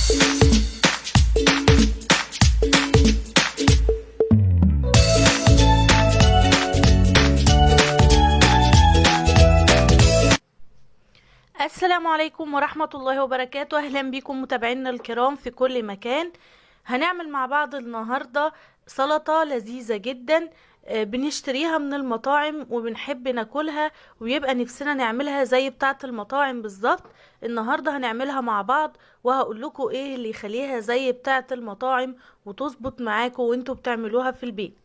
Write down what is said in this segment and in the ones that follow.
السلام عليكم ورحمة الله وبركاته. أهلا بكم متابعينا الكرام في كل مكان. هنعمل مع بعض النهاردة سلطة لذيذة جدا، بنشتريها من المطاعم وبنحب ناكلها ويبقى نفسنا نعملها زي بتاعة المطاعم بالظبط. النهاردة هنعملها مع بعض وهقول لكم ايه اللي يخليها زي بتاعة المطاعم وتظبط معاكم وانتوا بتعملوها في البيت.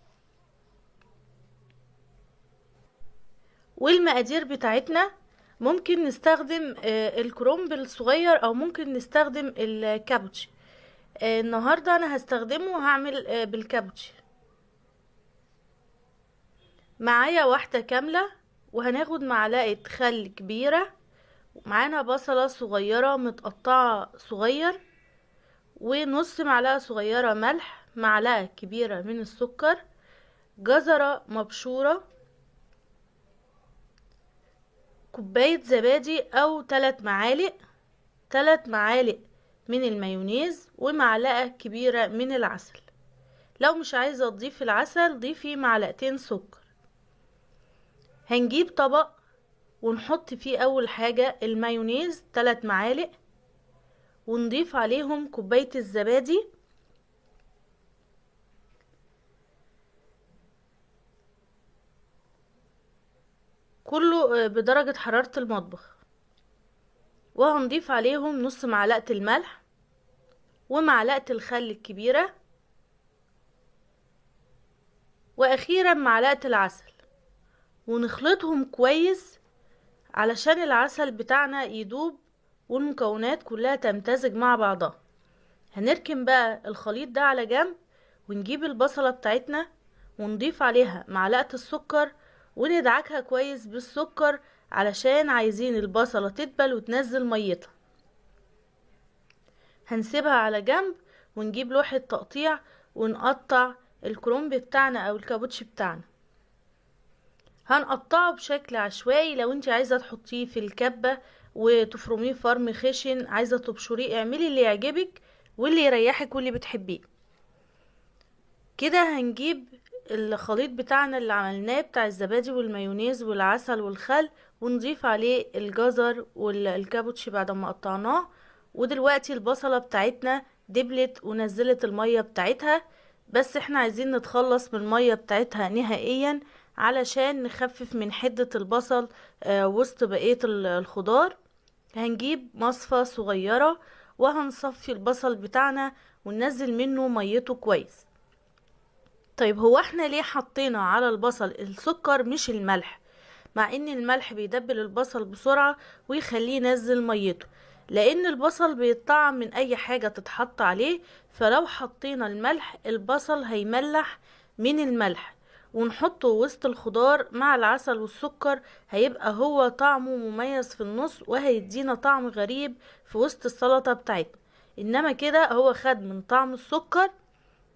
والمقادير بتاعتنا ممكن نستخدم الكرنب الصغير او ممكن نستخدم الكابوتشي. النهاردة انا هستخدمه وهعمل بالكابوتشي. معايا واحدة كاملة، وهناخد معلقة خل كبيرة، ومعانا بصلة صغيرة متقطعة صغير، ونص معلقة صغيرة ملح، معلقة كبيرة من السكر، جزرة مبشورة، كوباية زبادي او 3 معالق من المايونيز، ومعلقة كبيرة من العسل. لو مش عايزة تضيفي العسل ضيفي معلقتين سكر. هنجيب طبق ونحط فيه اول حاجة المايونيز 3 معالق، ونضيف عليهم كوباية الزبادي، كله بدرجة حرارة المطبخ، وهنضيف عليهم نص معلقة الملح ومعلقة الخل الكبيرة، واخيرا معلقة العسل، ونخلطهم كويس علشان العسل بتاعنا يدوب والمكونات كلها تمتزج مع بعضها. هنركن بقى الخليط ده على جنب، ونجيب البصلة بتاعتنا ونضيف عليها معلقة السكر وندعكها كويس بالسكر علشان عايزين البصلة تدبل وتنزل ميتها. هنسيبها على جنب ونجيب لوحة تقطيع ونقطع الكرنب بتاعنا او الكابوتشي بتاعنا. هنقطعه بشكل عشوائي، لو انت عايزة تحطيه في الكبة وتفرميه فرم خشن، عايزة تبشريه، اعملي اللي يعجبك واللي يريحك واللي بتحبيه. كده هنجيب الخليط بتاعنا اللي عملناه بتاع الزبادي والمايونيز والعسل والخل، ونضيف عليه الجزر والكابوتشي بعد ما قطعناه. ودلوقتي البصلة بتاعتنا دبلت ونزلت المية بتاعتها، بس احنا عايزين نتخلص من المية بتاعتها نهائيا علشان نخفف من حدة البصل وسط بقية الخضار. هنجيب مصفى صغيرة وهنصفي البصل بتاعنا وننزل منه ميته كويس. طيب هو احنا ليه حطينا على البصل السكر مش الملح، مع ان الملح بيدبل البصل بسرعة ويخليه ينزل ميته؟ لان البصل بيطعم من اي حاجة تتحط عليه، فلو حطينا الملح البصل هيملح من الملح، ونحطه وسط الخضار مع العسل والسكر هيبقى هو طعمه مميز في النص وهيدينا طعم غريب في وسط السلطة بتاعتنا. انما كده هو خد من طعم السكر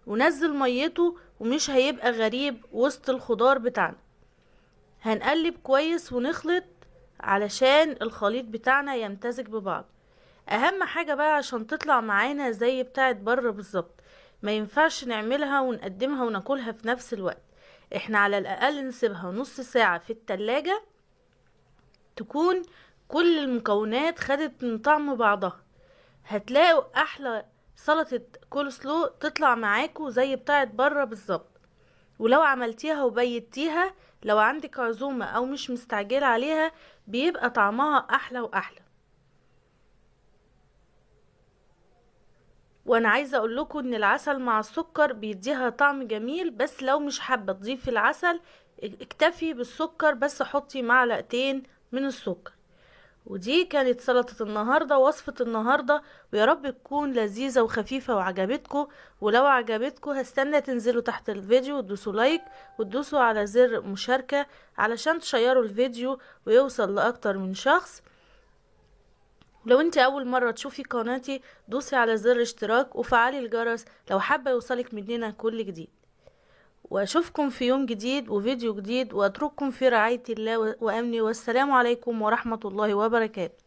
ونزل ميته ومش هيبقى غريب وسط الخضار بتاعنا. هنقلب كويس ونخلط علشان الخليط بتاعنا يمتزج ببعض. اهم حاجة بقى عشان تطلع معانا زي بتاعت بره بالظبط، ما ينفعش نعملها ونقدمها وناكلها في نفس الوقت. احنا على الاقل نسيبها نص ساعة في التلاجة تكون كل المكونات خدت من طعم بعضها. هتلاقوا احلى سلطة كول سلو تطلع معاكو زي بتاعت بره بالظبط. ولو عملتيها وبيتيها، لو عندك عزومة او مش مستعجلة عليها، بيبقى طعمها احلى واحلى. وانا عايزة اقول لكم ان العسل مع السكر بيديها طعم جميل، بس لو مش حابة تضيفي العسل اكتفي بالسكر بس، حطي معلقتين من السكر. ودي كانت سلطة النهاردة، وصفة النهاردة، ويا رب تكون لذيذة وخفيفة وعجبتكم. ولو عجبتكم هستنى تنزلوا تحت الفيديو وتدوسوا لايك وتدوسوا على زر مشاركة علشان تشيروا الفيديو ويوصل لأكتر من شخص. ولو انت اول مرة تشوفي قناتي دوسي على زر اشتراك وفعلي الجرس لو حابة يوصلك مننا كل جديد. واشوفكم في يوم جديد وفيديو جديد، واترككم في رعاية الله وامنه، والسلام عليكم ورحمة الله وبركاته.